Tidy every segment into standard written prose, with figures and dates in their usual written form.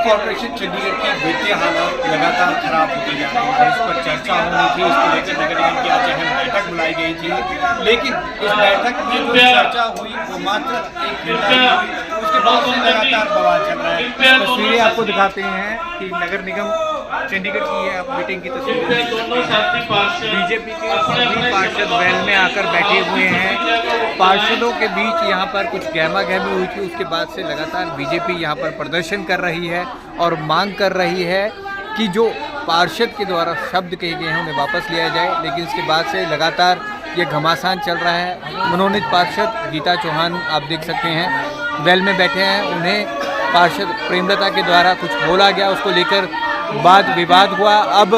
Corporation Chandigarh की वित्तीय हालत लगातार खराब होती जा रही है। इस पर चर्चा होनी थी, इसको लेकर नगर निगम की आज अहम बैठक बुलाई गई थी, लेकिन इस बैठक में जो चर्चा हुई वो मात्र एक घंटा हुई, उसके बाद से लगातार बवाल चल रहा है। तस्वीरें आपको दिखाते हैं कि नगर निगम चंडीगढ़ की है मीटिंग की तस्वीर। बीजेपी के सभी पार्षद वैल में आकर बैठे हुए हैं। पार्षदों के बीच यहाँ पर कुछ गहमा गहमी हुई थी, उसके बाद से लगातार बीजेपी यहाँ पर प्रदर्शन कर रही है और मांग कर रही है कि जो पार्षद के द्वारा शब्द कहे गए हैं उन्हें वापस लिया जाए। लेकिन इसके बाद से लगातार ये घमासान चल रहा है। मनोनीत पार्षद गीता चौहान आप देख सकते हैं वैल में बैठे हैं, उन्हें पार्षद प्रेमलता के द्वारा कुछ बोला गया, उसको लेकर वाद विवाद हुआ। अब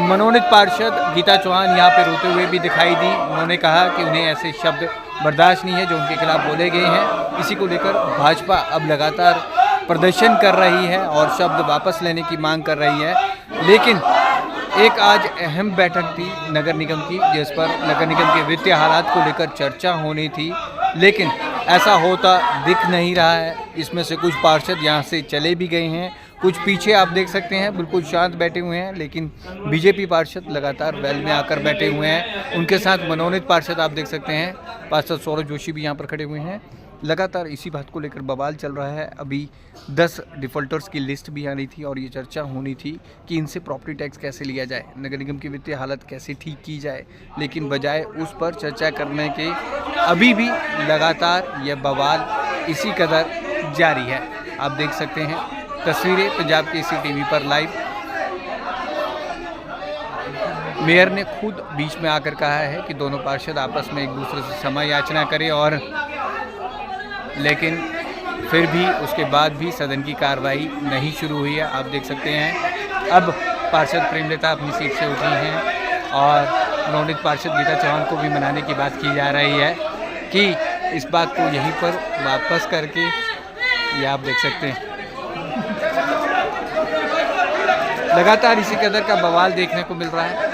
मनोनीत पार्षद गीता चौहान यहाँ पे रोते हुए भी दिखाई दी। उन्होंने कहा कि उन्हें ऐसे शब्द बर्दाश्त नहीं है जो उनके खिलाफ बोले गए हैं। इसी को लेकर भाजपा अब लगातार प्रदर्शन कर रही है और शब्द वापस लेने की मांग कर रही है। लेकिन एक आज अहम बैठक थी नगर निगम की, जिस पर नगर निगम के वित्तीय हालात को लेकर चर्चा होनी थी, लेकिन ऐसा होता दिख नहीं रहा है। इसमें से कुछ पार्षद यहाँ से चले भी गए हैं, कुछ पीछे आप देख सकते हैं बिल्कुल शांत बैठे हुए हैं। लेकिन बीजेपी पार्षद लगातार वैल में आकर बैठे हुए हैं। उनके साथ मनोनीत पार्षद आप देख सकते हैं, पार्षद सौरभ जोशी भी यहाँ पर खड़े हुए हैं। लगातार इसी बात को लेकर बवाल चल रहा है। अभी 10 डिफ़ॉल्टर्स की लिस्ट भी आ रही थी और ये चर्चा होनी थी कि इनसे प्रॉपर्टी टैक्स कैसे लिया जाए, नगर निगम की वित्तीय हालत कैसे ठीक की जाए। लेकिन बजाय उस पर चर्चा करने के अभी भी लगातार यह बवाल इसी कदर जारी है। आप देख सकते हैं तस्वीरें पंजाब केसरी टीवी पर लाइव। मेयर ने खुद बीच में आकर कहा है कि दोनों पार्षद आपस में एक दूसरे से क्षमा याचना करें, और लेकिन फिर भी उसके बाद भी सदन की कार्रवाई नहीं शुरू हुई है। आप देख सकते हैं अब पार्षद प्रेमलता अपनी सीट से उठी हैं और मनोनीत पार्षद गीता चौहान को भी मनाने की बात की जा रही है कि इस बात को यहीं पर वापस करके, ये आप देख सकते हैं लगातार इसी कदर का बवाल देखने को मिल रहा है।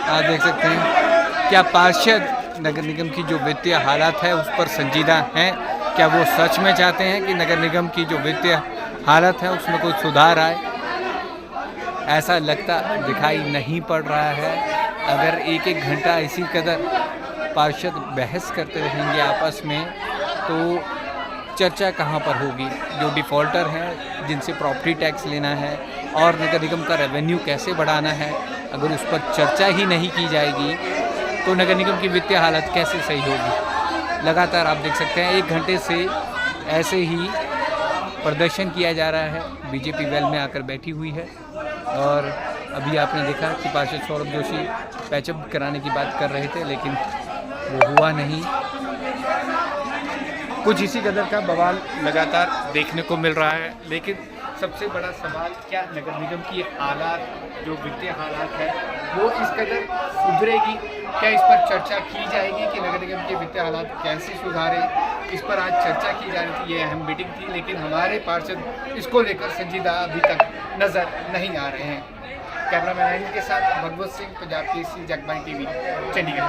आप देख सकते हैं क्या पार्षद नगर निगम की जो वित्तीय हालात है उस पर संजीदा हैं? क्या वो सच में चाहते हैं कि नगर निगम की जो वित्तीय हालत है उसमें कोई सुधार आए? ऐसा लगता दिखाई नहीं पड़ रहा है। अगर एक एक घंटा इसी कदर पार्षद बहस करते रहेंगे आपस में तो चर्चा कहाँ पर होगी? जो डिफ़ॉल्टर हैं जिनसे प्रॉपर्टी टैक्स लेना है और नगर निगम का रेवेन्यू कैसे बढ़ाना है, अगर उस पर चर्चा ही नहीं की जाएगी तो नगर निगम की वित्तीय हालत कैसे सही होगी? लगातार आप देख सकते हैं 1 घंटे से ऐसे ही प्रदर्शन किया जा रहा है। बीजेपी वेल में आकर बैठी हुई है और अभी आपने देखा कि पार्षद सौरभ जोशी पैचअप कराने की बात कर रहे थे, लेकिन वो हुआ नहीं। कुछ इसी कदर का बवाल लगातार देखने को मिल रहा है। लेकिन सबसे बड़ा सवाल, क्या नगर निगम की हालात, जो वित्तीय हालात है वो इस कदर सुधरेगी? क्या इस पर चर्चा की जाएगी कि नगर निगम के वित्तीय हालात कैसे सुधारें? इस पर आज चर्चा की जा रही थी, ये अहम मीटिंग थी, लेकिन हमारे पार्षद इसको लेकर संजीदा अभी तक नज़र नहीं आ रहे हैं। कैमरामैन के साथ भगवत सिंह, पंजाब केसरी, जगबानी टीवी, चंडीगढ़।